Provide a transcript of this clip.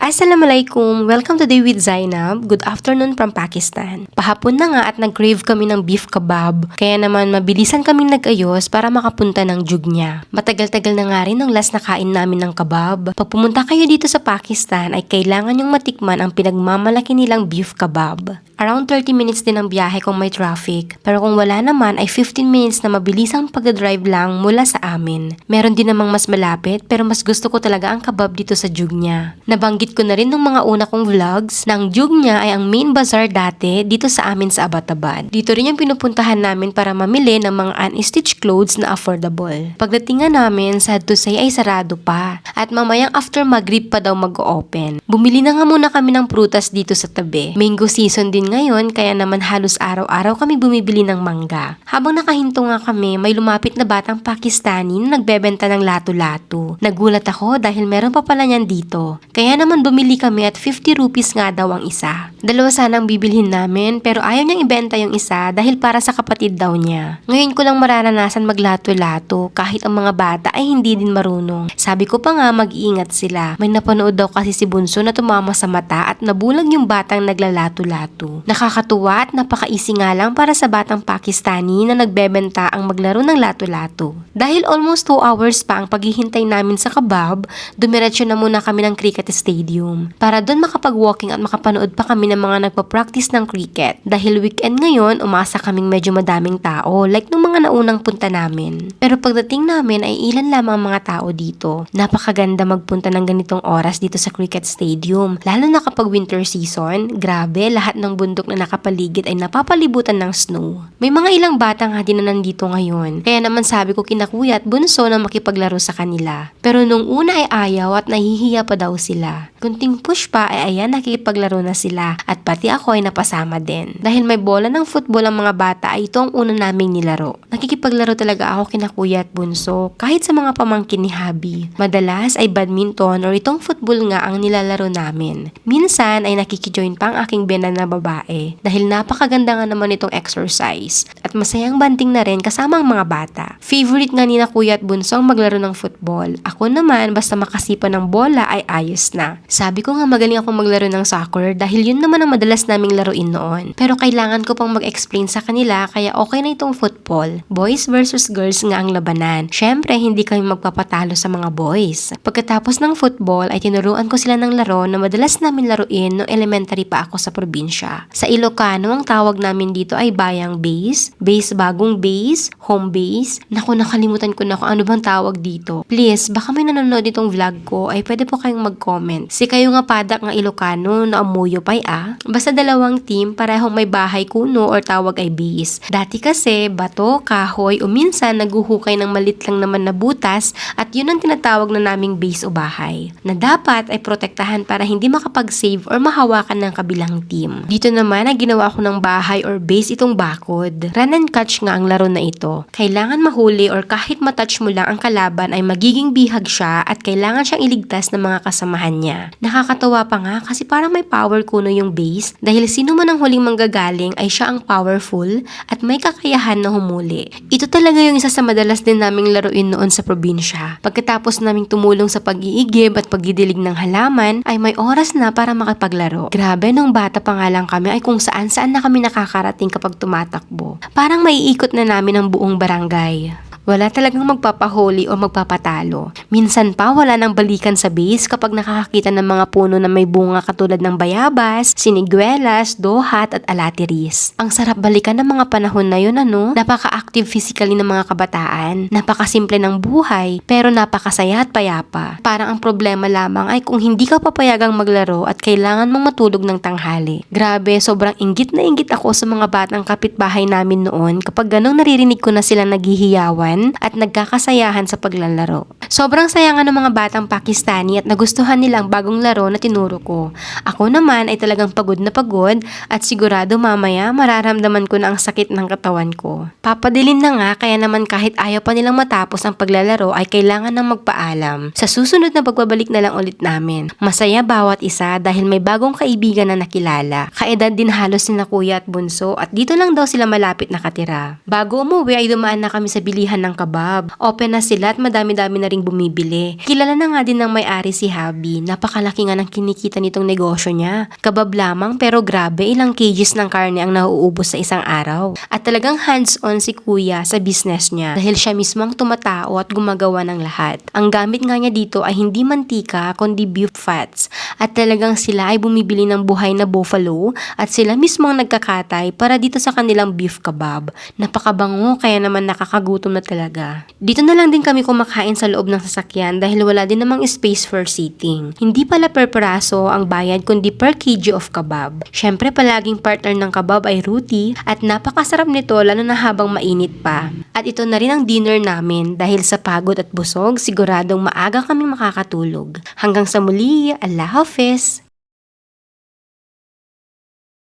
Assalamualaikum! Welcome to Day with Zainab. Good afternoon from Pakistan. Pahapon na nga at nag-crave kami ng beef kebab. Kaya naman mabilisan kaming nag-ayos para makapunta ng Jugnya. Matagal-tagal na nga rin ang last na kain namin ng kebab. Pag pumunta kayo dito sa Pakistan ay kailangan yung matikman ang pinagmamalaki nilang beef kebab. Around 30 minutes din ang biyahe kung may traffic. Pero kung wala naman ay 15 minutes na mabilisang pagdadrive lang mula sa amin. Meron din namang mas malapit pero mas gusto ko talaga ang kebab dito sa Jugnya. Nabanggit ko na rin nung mga una kong vlogs na ang Jugnya ay ang main bazaar dati dito sa amin sa Abbottabad. Dito rin yung pinupuntahan namin para mamili ng mga unstitched clothes na affordable. Pagdating nga namin, sad to say ay sarado pa. At mamayang after Maghrib pa daw mag-open. Bumili na nga muna kami ng prutas dito sa tabi. Mango season din ngayon kaya naman halos araw-araw kami bumibili ng mangga. Habang nakahinto nga kami, may lumapit na batang Pakistani na nagbebenta ng lato-lato. Nagulat ako dahil meron pa pala niyan dito. Kaya naman bumili kami at 50 rupees nga daw ang isa. Dalawa sanang bibilhin namin pero ayaw niyang ibenta yung isa dahil para sa kapatid daw niya. Ngayon ko lang mararanasan maglato-lato kahit ang mga bata ay hindi din marunong. Sabi ko pa nga mag-iingat sila. May napanood daw kasi si Bunso na tumama sa mata at nabulag yung batang naglalato-lato. Nakakatuwa at napaka-easy nga lang para sa batang Pakistani na nagbebenta ang maglaro ng lato-lato. Dahil almost 2 hours pa ang paghihintay namin sa kebab, dumiretso na muna kami ng cricket stadium. Para doon makapag-walking at makapanood pa kami ng mga nagpa-practice ng cricket. Dahil weekend ngayon, umasa kaming medyo madaming tao like nung mga naunang punta namin. Pero pagdating namin ay ilan lamang ang mga tao dito. Napakaganda magpunta ng ganitong oras dito sa cricket stadium. Lalo na kapag winter season, grabe lahat ng bundok na nakapaligid ay napapalibutan ng snow. May mga ilang bata nga din na nandito ngayon. Kaya naman sabi ko kina Kuya at Bunso na makipaglaro sa kanila. Pero nung una ay ayaw at nahihiya pa daw sila. Kunting push pa ay ayan nakikipaglaro na sila at pati ako ay napasama din. Dahil may bola ng football ang mga bata ay ito ang una naming nilaro. Nakikipaglaro talaga ako kina Kuya at Bunso kahit sa mga pamangkin ni Habi. Madalas ay badminton or itong football nga ang nilalaro namin. Minsan ay nakikijoin pa ang aking biyenan na babae dahil napakaganda nga naman itong exercise at masayang banding na rin kasama ang mga bata. Favorite nga ni na Kuya at Bunso ang maglaro ng football. Ako naman basta makasipa ng bola ay ayos na. Sabi ko nga magaling ako maglaro ng soccer dahil yun naman ang madalas naming laruin noon. Pero kailangan ko pang mag-explain sa kanila kaya okay na itong football. Boys versus girls nga ang labanan. Syempre hindi kami magpapatalo sa mga boys. Pagkatapos ng football ay tinuruan ko sila ng laro na madalas namin laruin nung elementary pa ako sa probinsya. Sa Ilocano ang tawag namin dito ay bayang base, base bagong base, home base. Naku nakalimutan ko na kung ano bang tawag dito. Please baka may nanonood itong vlog ko ay pwede po kayong mag-comment. Si kayo nga padak nga Ilocano na amuyo pay Basta dalawang team parehong may bahay kuno or tawag ay base. Dati kasi bato, kahoy o minsan naguhukay ng malit lang naman na butas at yun ang tinatawag na naming base o bahay. Na dapat ay protektahan para hindi makapag-save or mahawakan ng kabilang team. Dito naman ay ginawa ko ng bahay or base itong bakod. Run and catch nga ang laro na ito. Kailangan mahuli or kahit matouch mo lang ang kalaban ay magiging bihag siya at kailangan siyang iligtas ng mga kasamahan niya. Nakakatawa pa nga kasi parang may power kuno yung base dahil sino man ang huling manggagaling ay siya ang powerful at may kakayahan na humuli. Ito talaga yung isa sa madalas din naming laruin noon sa probinsya. Pagkatapos naming tumulong sa pag-iigib at pagdidilig ng halaman ay may oras na para makapaglaro. Grabe nung bata pa nga lang kami ay kung saan-saan na kami nakakarating kapag tumatakbo. Parang maiikot na namin ang buong barangay. Wala talagang magpapahuli o magpapatalo. Minsan pa wala nang balikan sa base kapag nakakakita ng mga puno na may bunga katulad ng bayabas, siniguelas, dohat at alatiris. Ang sarap balikan ng mga panahon na yun Napaka-active physically ng mga kabataan. Napakasimple ng buhay pero napakasaya at payapa. Parang ang problema lamang ay kung hindi ka papayagang maglaro at kailangan mong matulog ng tanghali. Grabe, sobrang inggit na inggit ako sa mga batang kapitbahay namin noon kapag ganong naririnig ko na silang naghihiyawan at nagkakasayahan sa paglalaro. Sobrang saya nga ng mga batang Pakistani at nagustuhan nila ang bagong laro na tinuro ko. Ako naman ay talagang pagod na pagod at sigurado mamaya mararamdaman ko na ang sakit ng katawan ko. Papadilin na nga kaya naman kahit ayaw pa nilang matapos ang paglalaro ay kailangan nang magpaalam. Sa susunod na pagbabalik na lang ulit namin. Masaya bawat isa dahil may bagong kaibigan na nakilala. Kaedad din halos sina Kuya at Bunso at dito lang daw sila malapit nakatira. Bago umuwi ay dumaan na kami sa bilihan ng kabab. Open na sila at madami-dami na ring bumibili. Kilala na nga din ng may-ari si Habi. Napakalaki nga ng kinikita nitong negosyo niya. Kabab lamang pero grabe, ilang kgs ng karne ang nauubos sa isang araw. At talagang hands-on si kuya sa business niya dahil siya mismo ang tumatao at gumagawa ng lahat. Ang gamit nga niya dito ay hindi mantika kundi beef fats. At talagang sila ay bumibili ng buhay na buffalo at sila mismo ang nagkakatay para dito sa kanilang beef kebab. Napakabango kaya naman nakakagutom na talaga. Dito na lang din kami kumakain sa loob ng sasakyan dahil wala din namang space for seating. Hindi pala per peraso ang bayad kundi per kg of kebab. Syempre palaging partner ng kebab ay roti at napakasarap nito lalo na habang mainit pa. At ito na rin ang dinner namin dahil sa pagod at busog siguradong maaga kami makakatulog. Hanggang sa muli, Allah Hafiz!